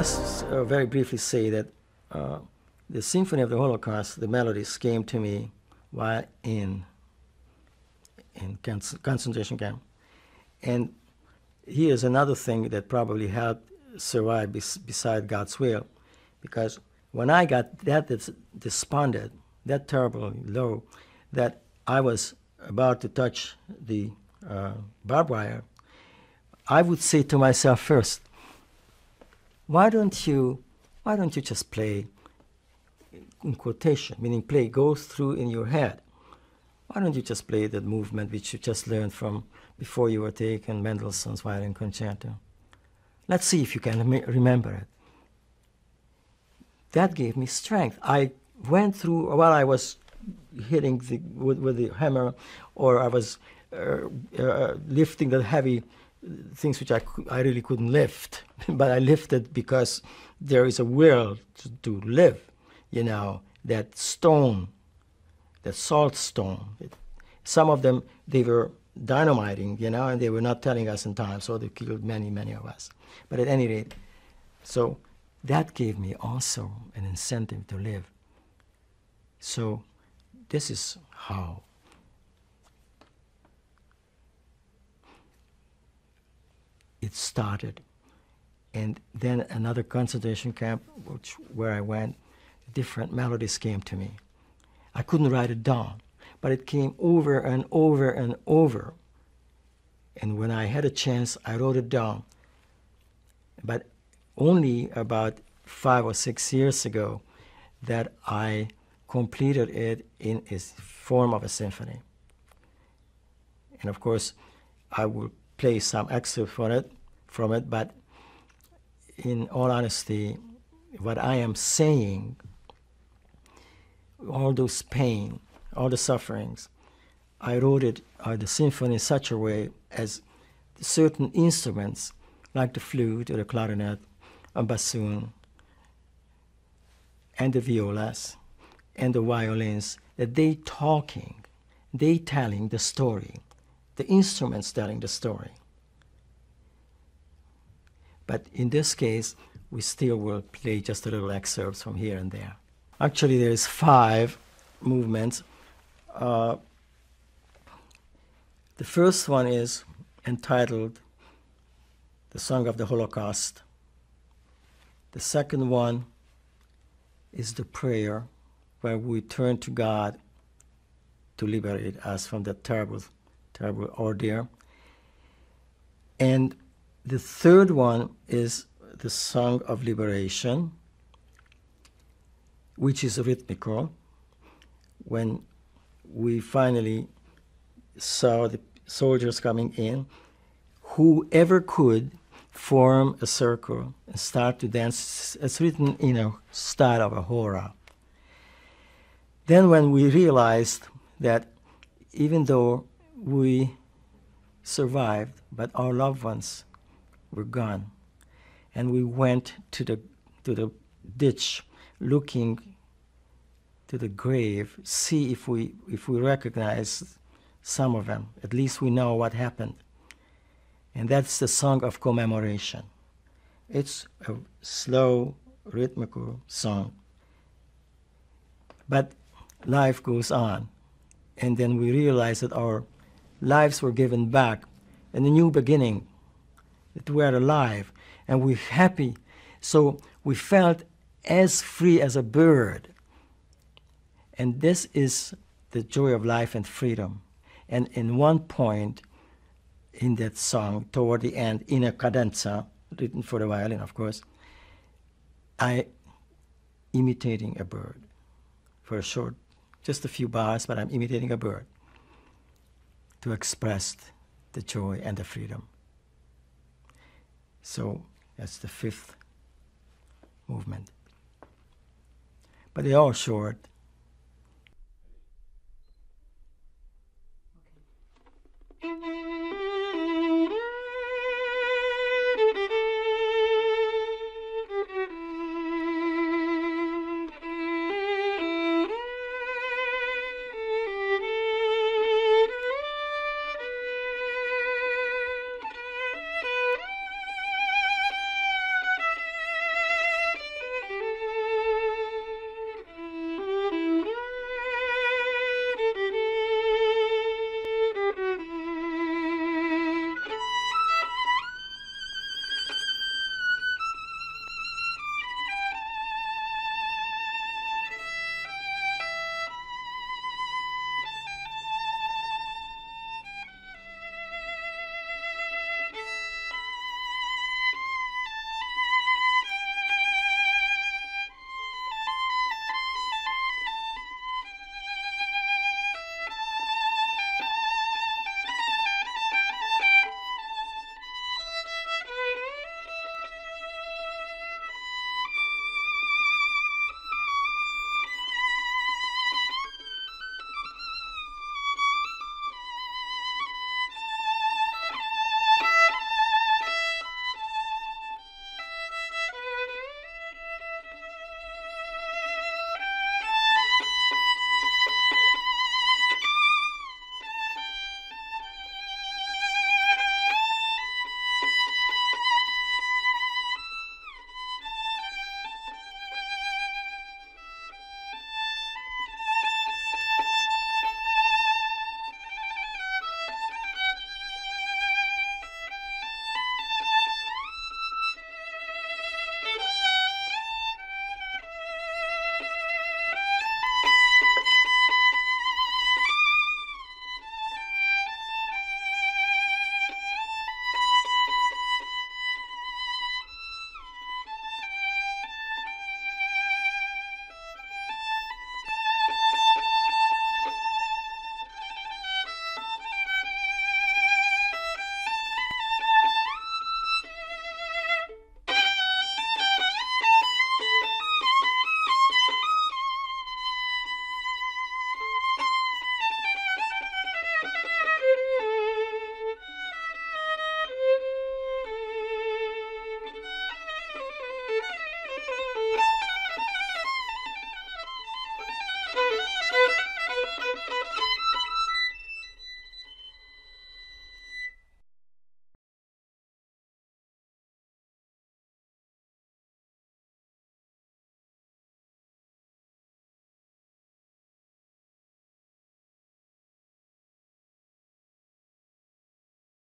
must very briefly say that the Symphony of the Holocaust, the melodies came to me while in concentration camp. And here's another thing that probably helped survive beside God's will, because when I got that despondent, that terribly low, that I was about to touch the barbed wire, I would say to myself first, why don't you just play in quotation, meaning play goes through in your head. Why don't you just play that movement which you just learned from before you were taken Mendelssohn's Violin Concerto? Let's see if you can remember it. That gave me strength. I went through, while I was hitting with the hammer, or I was lifting the heavy things which I really couldn't lift, but I lifted because there is a will to live. You know, that stone, that salt stone. Some of them, they were dynamiting, you know, and they were not telling us in time, so they killed many, many of us. But at any rate, so that gave me also an incentive to live. So this is how it started. And then another concentration camp, where I went, different melodies came to me. I couldn't write it down, but it came over and over and over. And when I had a chance, I wrote it down. But only about 5 or 6 years ago that I completed it in its form of a symphony. And of course, I will play some excerpt from it, but in all honesty, what I am saying, all those pain, all the sufferings, I wrote it, the symphony, in such a way as certain instruments, like the flute or the clarinet, a bassoon, and the violas, and the violins, that they talking, they telling the story, the instruments telling the story. But in this case, we still will play just a little excerpts from here and there. Actually, there is 5 movements. The first one is entitled The Song of the Holocaust. The second one is the prayer, where we turn to God to liberate us from that terrible, terrible ordeal. And the third one is the Song of Liberation, which is rhythmical. When we finally saw the soldiers coming in, whoever could form a circle and start to dance. It's written in a style of a hora. Then when we realized that even though we survived, but our loved ones were gone, and we went to the ditch looking to the grave, see if we recognize some of them. At least we know what happened. And that's the song of commemoration. It's a slow, rhythmical song. But life goes on. And then we realize that our lives were given back and a new beginning, that we are alive and we're happy. So we felt as free as a bird. And this is the joy of life and freedom. And in one point in that song, toward the end, in a cadenza, written for the violin, of course, I imitating a bird for a short, just a few bars, but I'm imitating a bird to express the joy and the freedom. So that's the 5th movement. But they're all short.